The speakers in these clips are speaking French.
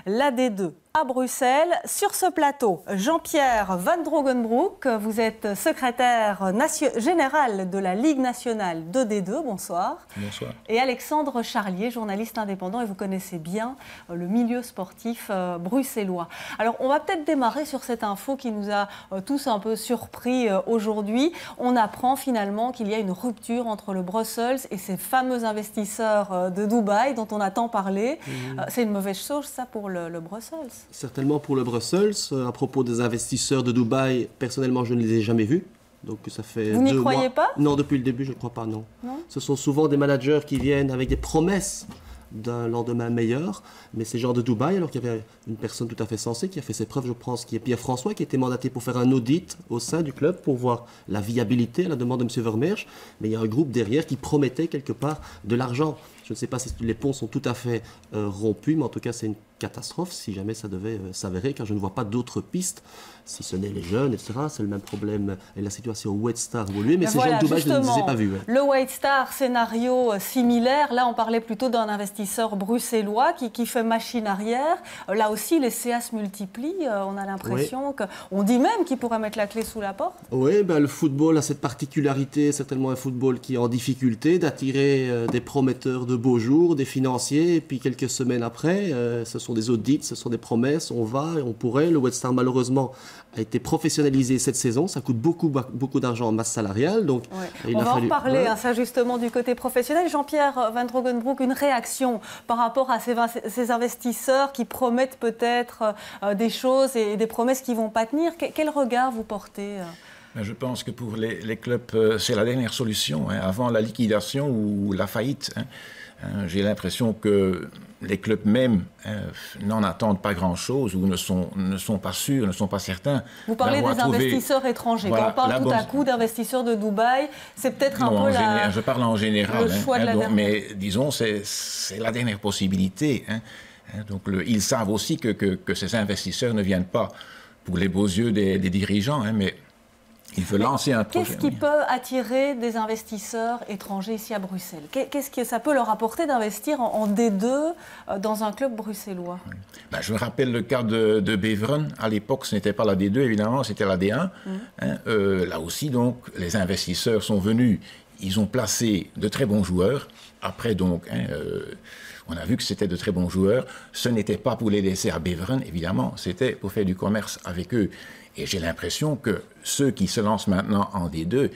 La D2 à Bruxelles. Sur ce plateau, Jean-Pierre Van Drogenbroek, vous êtes secrétaire général de la Ligue nationale de D2. Bonsoir. Bonsoir. Et Alexandre Charlier, journaliste indépendant, et vous connaissez bien le milieu sportif bruxellois. Alors, on va peut-être démarrer sur cette info qui nous a tous un peu surpris aujourd'hui. On apprend finalement qu'il y a une rupture entre le Brussels et ces fameux investisseurs de Dubaï dont on a tant parlé. C'est une mauvaise chose, ça, pour le Brussels. Certainement pour le Brussels. À propos des investisseurs de Dubaï, personnellement, je ne les ai jamais vus. Donc ça fait Vous n'y croyez pas? Non, depuis le début, je ne crois pas, non. Ce sont souvent des managers qui viennent avec des promesses d'un lendemain meilleur, mais c'est genre de Dubaï, alors qu'il y avait une personne tout à fait sensée qui a fait ses preuves, je pense, qui est Pierre François, qui a été mandaté pour faire un audit au sein du club pour voir la viabilité à la demande de M. Vermeersch, mais il y a un groupe derrière qui promettait quelque part de l'argent. Je ne sais pas si les ponts sont tout à fait rompus, mais en tout cas c'est une catastrophe si jamais ça devait s'avérer, car je ne vois pas d'autres pistes, si ce n'est les jeunes, etc. C'est le même problème et la situation White Star évoluée, mais ces gens de Dubaï, je ne les ai pas vus. Le White Star, scénario similaire, là on parlait plutôt d'un investisseur bruxellois qui fait machine arrière. Là aussi, les CA se multiplient, on a l'impression qu'on dit même qu'il pourrait mettre la clé sous la porte. Oui, le football a cette particularité, certainement un football qui est en difficulté, d'attirer des prometteurs de beaux jours, des financiers, et puis quelques semaines après, ce sont des audits, ce sont des promesses, on va et on pourrait. Le White Star, malheureusement, a été professionnalisé cette saison, ça coûte beaucoup d'argent en masse salariale. Donc, on va en reparler, ça justement, du côté professionnel. Jean-Pierre Van Drogenbroek, une réaction par rapport à ces investisseurs qui promettent peut-être des choses et des promesses qui ne vont pas tenir. Quel regard vous portez Je pense que pour les clubs, c'est la dernière solution, avant la liquidation ou la faillite. J'ai l'impression que les clubs même n'en attendent pas grand-chose ou ne sont pas sûrs, ne sont pas certains. Vous parlez des investisseurs étrangers. Voilà, quand on parle tout à coup d'investisseurs de Dubaï, c'est peut-être un peu je parle en général. Le choix de la dernière. Mais disons, c'est la dernière possibilité. Donc, ils savent aussi que ces investisseurs ne viennent pas pour les beaux yeux des dirigeants, mais il veut lancer un projet. Qu'est-ce qui peut attirer des investisseurs étrangers ici à Bruxelles? Qu'est-ce que ça peut leur apporter d'investir en D2 dans un club bruxellois? Je me rappelle le cas de Beveren. À l'époque, ce n'était pas la D2, évidemment, c'était la D1. Là aussi, donc, les investisseurs sont venus. Ils ont placé de très bons joueurs. Après, donc, on a vu que c'était de très bons joueurs. Ce n'était pas pour les laisser à Beveren, évidemment. C'était pour faire du commerce avec eux. Et j'ai l'impression que ceux qui se lancent maintenant en D2,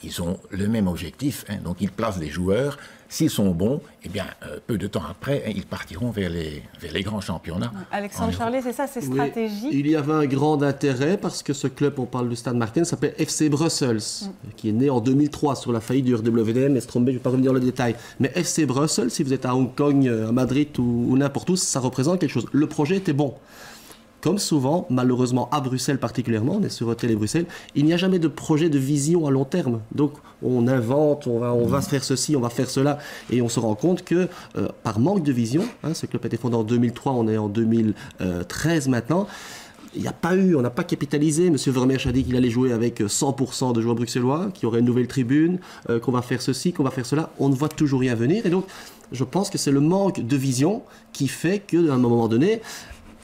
ils ont le même objectif. Donc, ils placent des joueurs. S'ils sont bons, eh bien, peu de temps après, ils partiront vers les grands championnats. Alexandre Charlier, c'est ça, c'est stratégie. Il y avait un grand intérêt parce que ce club, on parle du Stade Martin, s'appelle FC Brussels, qui est né en 2003 sur la faillite du RWDM et Stromberg, je ne vais pas revenir dans le détail. Mais FC Brussels, si vous êtes à Hong Kong, à Madrid ou n'importe où, ça représente quelque chose. Le projet était bon. Comme souvent, malheureusement à Bruxelles particulièrement, on est sur Télé Bruxelles, il n'y a jamais de projet de vision à long terme. Donc on invente, on va faire ceci, on va faire cela, et on se rend compte que par manque de vision, ce club a été fondé en 2003, on est en 2013 maintenant, on n'a pas capitalisé. M. Vermeersch a dit qu'il allait jouer avec 100% de joueurs bruxellois, qu'il y aurait une nouvelle tribune, qu'on va faire ceci, qu'on va faire cela. On ne voit toujours rien venir, et donc je pense que c'est le manque de vision qui fait qu'à un moment donné,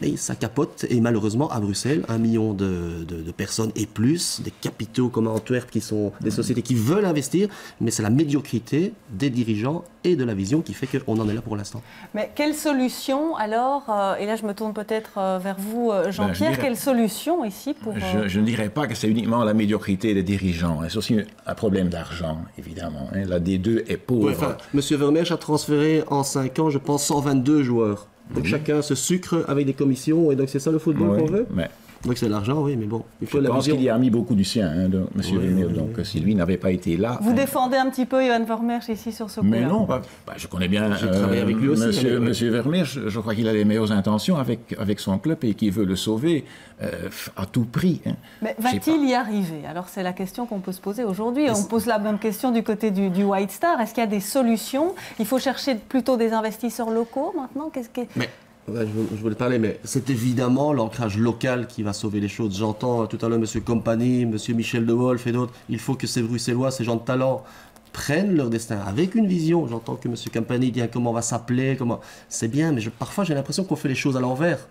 et ça capote, et malheureusement à Bruxelles, 1 million de personnes et plus, des capitaux comme à Antwerp qui sont des sociétés qui veulent investir, mais c'est la médiocrité des dirigeants et de la vision qui fait qu'on en est là pour l'instant. Mais quelle solution alors, et là je me tourne peut-être vers vous Jean-Pierre, quelle solution ici pour... Je ne dirais pas que c'est uniquement la médiocrité des dirigeants, c'est aussi un problème d'argent évidemment. La D2 est pauvre. M. Vermeersch a transféré en 5 ans, je pense, 122 joueurs. Donc chacun se sucre avec des commissions, et donc c'est ça le football qu'on veut. Donc c'est l'argent, oui, mais bon. Je pense qu'il y a mis beaucoup du sien, M. Vermeersch, donc si lui n'avait pas été là... Vous défendez un petit peu Ivan Vermeersch ici sur ce coup-là? Mais non, je connais bien avec lui aussi, Monsieur Vermeersch, je crois qu'il a les meilleures intentions avec son club et qu'il veut le sauver à tout prix. Mais va-t-il y arriver? Alors c'est la question qu'on peut se poser aujourd'hui. On pose la même question du côté du White Star. Est-ce qu'il y a des solutions? Il faut chercher plutôt des investisseurs locaux maintenant? Je voulais parler, mais c'est évidemment l'ancrage local qui va sauver les choses. J'entends tout à l'heure M. Compagnie, M. Michel De Wolf et d'autres. Il faut que ces Bruxellois, ces gens de talent, prennent leur destin avec une vision. J'entends que M. Campani dit comment on va s'appeler, c'est bien, mais parfois j'ai l'impression qu'on fait les choses à l'envers.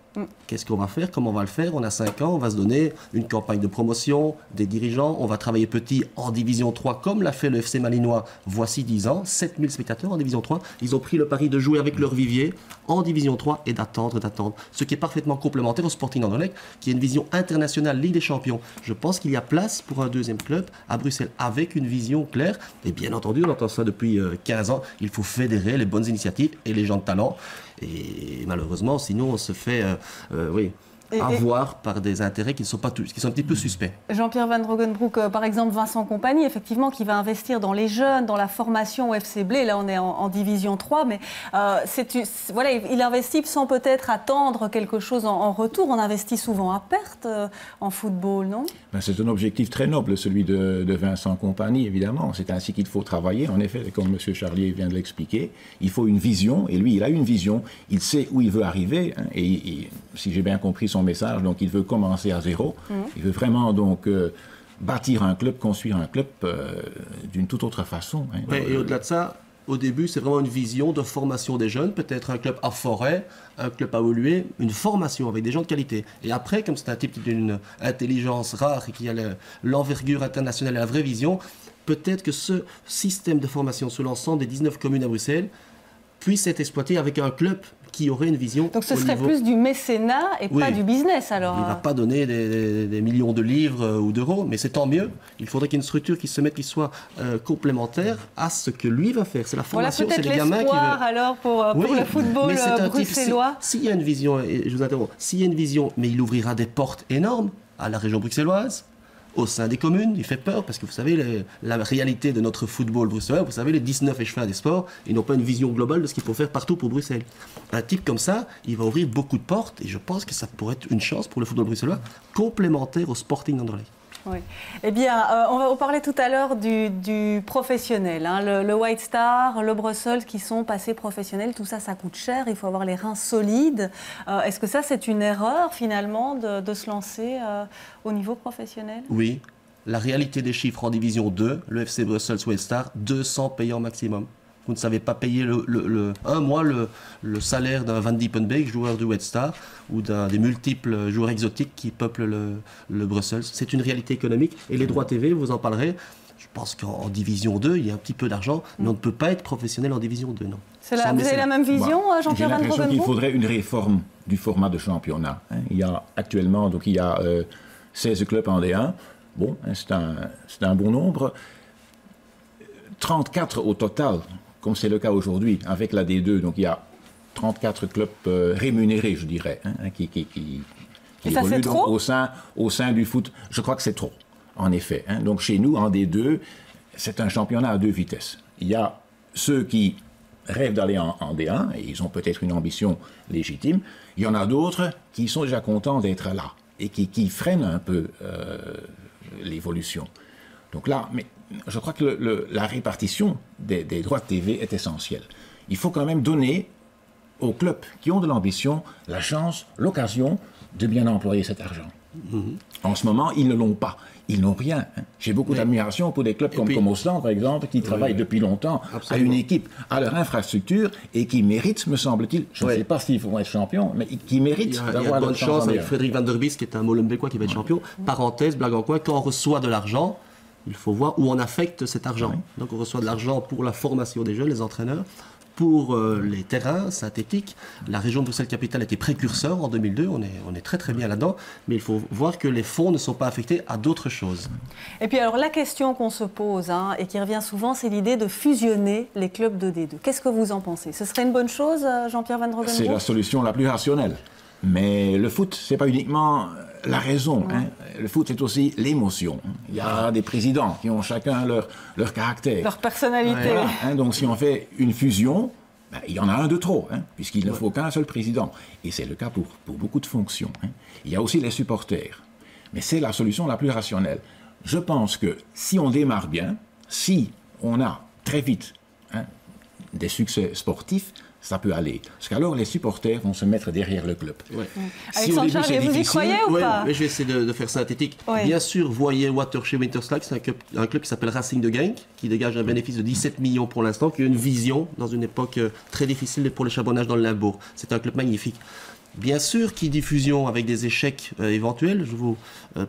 Qu'est-ce qu'on va faire, comment on va le faire? On a 5 ans, on va se donner une campagne de promotion, des dirigeants, on va travailler petit en division 3 comme l'a fait le FC Malinois voici 10 ans, 7000 spectateurs en division 3. Ils ont pris le pari de jouer avec leur vivier en division 3 et d'attendre, ce qui est parfaitement complémentaire au Sporting Anderlecht qui a une vision internationale Ligue des Champions. Je pense qu'il y a place pour un deuxième club à Bruxelles avec une vision claire. Et bien entendu, on entend ça depuis 15 ans, il faut fédérer les bonnes initiatives et les gens de talent. Et malheureusement, sinon on se fait avoir par des intérêts qui sont un petit peu suspects. Jean-Pierre Van Roggenbroek, par exemple Vincent Compagnie, effectivement, qui va investir dans les jeunes, dans la formation au FC Blé. Là, on est en division 3, mais il investit sans peut-être attendre quelque chose en retour. On investit souvent à perte en football, non? C'est un objectif très noble, celui de Vincent Compagnie, évidemment. C'est ainsi qu'il faut travailler. En effet, comme M. Charlier vient de l'expliquer, il faut une vision, et lui, il a une vision. Il sait où il veut arriver, hein, et si j'ai bien compris son message, donc il veut commencer à zéro. Il veut vraiment donc bâtir un club, construire un club d'une toute autre façon. Hein. Ouais, et au-delà de ça, au début, c'est vraiment une vision de formation des jeunes, peut-être un club à Forêt, un club à évoluer, une formation avec des gens de qualité. Et après, comme c'est un type d'une intelligence rare et qui a l'envergure internationale et la vraie vision, peut-être que ce système de formation sur l'ensemble des 19 communes à Bruxelles puisse être exploité avec un club qui aurait une vision. Donc ce serait plus du mécénat et pas du business alors. Il ne va pas donner des millions de livres ou d'euros, mais c'est tant mieux. Il faudrait qu'il y ait une structure qui se mette, qui soit complémentaire à ce que lui va faire. C'est la formation, c'est les gamins qui veulent. Alors pour le football bruxellois. S'il y a une vision, et je vous interromps, s'il y a une vision, mais il ouvrira des portes énormes à la région bruxelloise, au sein des communes, il fait peur parce que vous savez, la réalité de notre football bruxellois, vous savez, les 19 échevins des sports, ils n'ont pas une vision globale de ce qu'il faut faire partout pour Bruxelles. Un type comme ça, il va ouvrir beaucoup de portes et je pense que ça pourrait être une chance pour le football bruxellois, complémentaire au Sporting Anderlecht. Oui. Eh bien, on va vous parler tout à l'heure du professionnel. Hein. Le White Star, le Brussels qui sont passés professionnels, tout ça, ça coûte cher. Il faut avoir les reins solides. Est-ce que ça, c'est une erreur finalement de se lancer au niveau professionnel? Oui. La réalité des chiffres en division 2, le FC Brussels White Star, 200 payants maximum. Vous ne savez pas payer un mois le salaire d'un Van Diepenbeek, joueur du White Star, ou des multiples joueurs exotiques qui peuplent le Brussels. C'est une réalité économique. Et les droits TV, vous en parlerez. Je pense qu'en division 2, il y a un petit peu d'argent, mais on ne peut pas être professionnel en division 2, non. Vous avez la même vision, Jean-Pierre Van Roggenbroek? J'ai l'impression qu'il faudrait une réforme du format de championnat. Il y a actuellement, 16 clubs en D1. Bon, c'est un bon nombre. 34 au total, comme c'est le cas aujourd'hui, avec la D2. Donc il y a 34 clubs rémunérés, je dirais, qui évoluent donc au sein du foot. Je crois que c'est trop, en effet. Donc chez nous, en D2, c'est un championnat à 2 vitesses. Il y a ceux qui rêvent d'aller en D1, et ils ont peut-être une ambition légitime. Il y en a d'autres qui sont déjà contents d'être là, et qui freinent un peu l'évolution. Donc là, mais je crois que la répartition des droits de TV est essentielle. Il faut quand même donner aux clubs qui ont de l'ambition la chance, l'occasion de bien employer cet argent. En ce moment, ils ne l'ont pas. Ils n'ont rien. J'ai beaucoup d'admiration pour des clubs comme Ostende, par exemple, qui travaillent depuis longtemps à une équipe, à leur infrastructure, et qui méritent, me semble-t-il, je ne sais pas s'ils vont être champions, mais qui méritent d'avoir bonne chance avec Frédéric Van der Bies, qui est un Molenbeekois qui va être champion. Parenthèse, blague en coin, quand on reçoit de l'argent, il faut voir où on affecte cet argent. Donc on reçoit de l'argent pour la formation des jeunes, les entraîneurs, pour les terrains synthétiques. La région de Bruxelles-Capitale était précurseur en 2002, on est très très bien là-dedans, mais il faut voir que les fonds ne sont pas affectés à d'autres choses. Et puis alors la question qu'on se pose, et qui revient souvent, c'est l'idée de fusionner les clubs de D2. Qu'est-ce que vous en pensez? Ce serait une bonne chose, Jean-Pierre Van Roggenbroek? C'est la solution la plus rationnelle. Mais le foot, ce n'est pas uniquement la raison. Le foot, c'est aussi l'émotion. Il y a des présidents qui ont chacun leur caractère. Leur personnalité. Voilà, donc si on fait une fusion, il y en a un de trop, puisqu'il ne faut qu'un seul président. Et c'est le cas pour beaucoup de fonctions. Il y a aussi les supporters. Mais c'est la solution la plus rationnelle. Je pense que si on démarre bien, si on a très vite des succès sportifs, ça peut aller. Parce qu'alors, les supporters vont se mettre derrière le club. Ouais. Si au Alexandre début, Charles, c'est vous y difficile, croyez ou pas? Je vais essayer de faire synthétique. Oui. Bien sûr, voyez Watershey Winterslag, c'est un club qui s'appelle Racing de Genk, qui dégage un bénéfice de 17 millions pour l'instant, qui a une vision dans une époque très difficile pour les charbonnages dans le Limbourg. C'est un club magnifique. Bien sûr, qui dit fusion avec des échecs éventuels. Je vous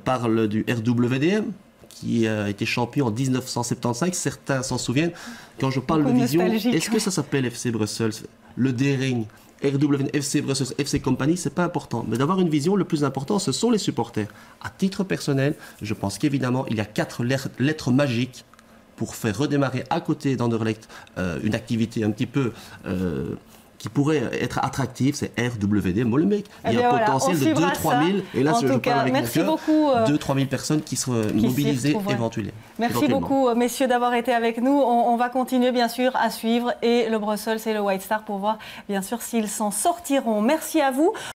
parle du RWDM, qui a été champion en 1975. Certains s'en souviennent. Quand je parle de vision, est-ce que ça s'appelle FC Brussels, le D-Ring, RWDM, FC Brussels, FC Company, c'est pas important. Mais d'avoir une vision, le plus important, ce sont les supporters. À titre personnel, je pense qu'évidemment, il y a 4 lettres magiques pour faire redémarrer à côté d'Anderlecht une activité un petit peu... qui pourrait être attractive, c'est RWD Molenbeek. Il y a un potentiel de 2-3 000, et là, je parle avec mon cœur, 2-3 000 personnes qui seront mobilisées éventuellement. Merci beaucoup, messieurs, d'avoir été avec nous. On va continuer, bien sûr, à suivre et le Brussels et le White Star pour voir, bien sûr, s'ils s'en sortiront. Merci à vous.